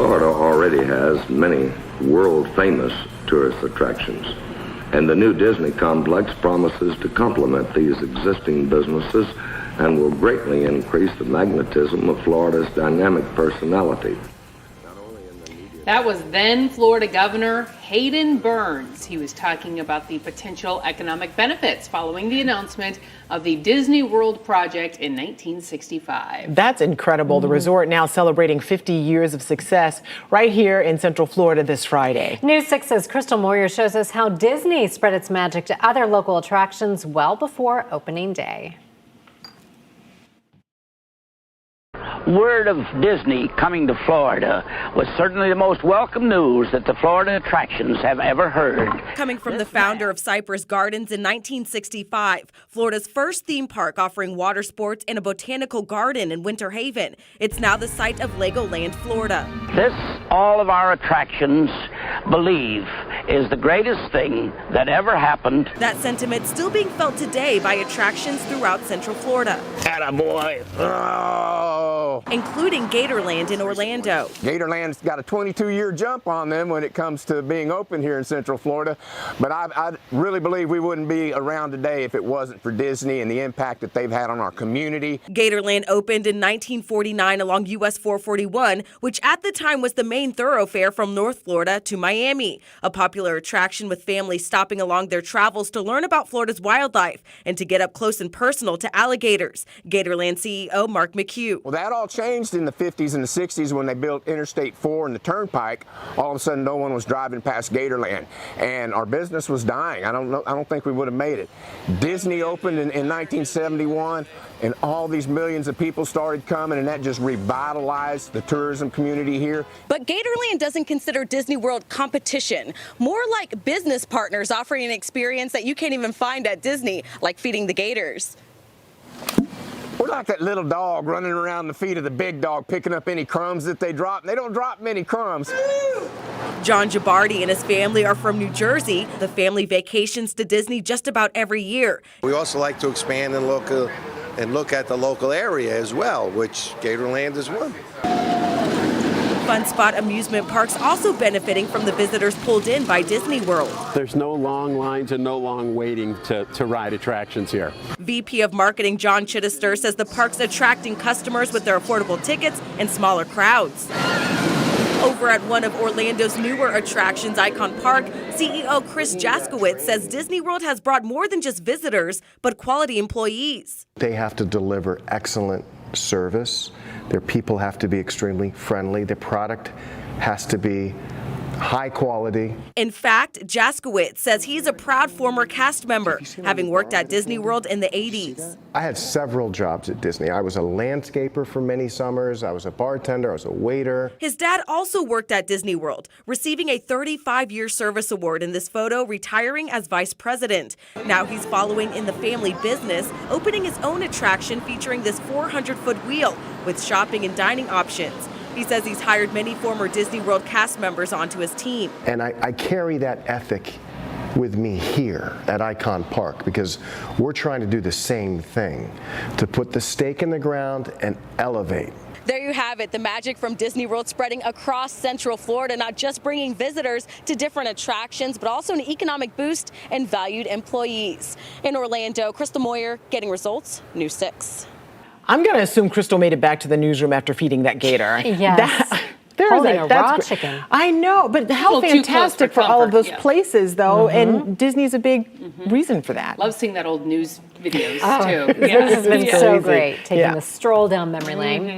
Florida already has many world-famous tourist attractions, and the new Disney complex promises to complement these existing businesses and will greatly increase the magnetism of Florida's dynamic personality. That was then Florida Governor Hayden Burns. He was talking about the potential economic benefits following the announcement of the Disney World project in 1965. That's incredible. The resort now celebrating 50 years of success right here in Central Florida this Friday. News 6's Crystal Moyer shows us how Disney spread its magic to other local attractions well before opening day. Word of Disney coming to Florida was certainly the most welcome news that the Florida attractions have ever heard. Coming from the founder of CYPRESS Gardens in 1965, Florida's first theme park offering water sports and a botanical garden in Winter Haven. It's now the site of Legoland, Florida. This, all of our attractions believe, is the greatest thing that ever happened. That sentiment still being felt today by attractions throughout Central Florida. Attaboy. Oh. Including GATORLAND in Orlando. GATORLAND's got a 22-year jump on them when it comes to being open here in Central Florida, but I really believe we wouldn't be around today if it wasn't for Disney and the impact that they've had on our community. GATORLAND opened in 1949 along US 441, which at the time was the main thoroughfare from North Florida to Miami, a popular attraction with families stopping along their travels to learn about Florida's wildlife and to get up close and personal to alligators. GATORLAND CEO Mark MCHUGH. Well, that all changed in the 50s and the 60s when they built Interstate 4 and the Turnpike. All of a sudden, no one was driving past GATORLAND, and our business was dying. I don't think we would have made it. Disney opened in 1971, and all these millions of people started coming, and that just revitalized the tourism community here. But GATORLAND doesn't consider Disney World competition, more like business partners offering an experience that you can't even find at Disney, like feeding the gators. We're like that little dog running around the feet of the big dog, picking up any crumbs that they drop. They don't drop many crumbs. John Jabardi and his family are from New Jersey. The family vacations to Disney just about every year. We also like to expand and look at the local area as well, which GATORLAND is one. Fun Spot amusement parks also benefiting from the visitors pulled in by Disney World. There's no long lines and no long waiting to ride attractions here. VP of Marketing John CHIDESTER says the park's attracting customers with their affordable tickets and smaller crowds. Over at one of Orlando's newer attractions, Icon Park, CEO Chris JASKIEWICZ says Disney World has brought more than just visitors, but quality employees. They have to deliver excellent service. Their people have to be extremely friendly. The product has to be high quality. In fact, JASKIEWICZ says he's a proud former cast member, having worked at Disney World in the 80s. I had several jobs at Disney. I was a landscaper for many summers. I was a bartender. I was a waiter. His dad also worked at Disney World, receiving a 35-year service award in this photo, retiring as vice president. Now he's following in the family business, opening his own attraction featuring this 400-foot wheel with shopping and dining options. He says he's hired many former Disney World cast members onto his team. And I carry that ethic with me here at Icon Park because we're trying to do the same thing, to put the stake in the ground and elevate. There you have it, the magic from Disney World spreading across Central Florida, not just bringing visitors to different attractions, but also an economic boost and valued employees. In Orlando, Crystal Moyer, Getting Results, News 6. I'm going to assume Crystal made it back to the newsroom after feeding that gator. Yes. Holding a raw chicken. I know, but how fantastic for all of those places, though, and Disney's a big reason for that. Love seeing that old news videos, too. This has been so great, taking the stroll down memory lane.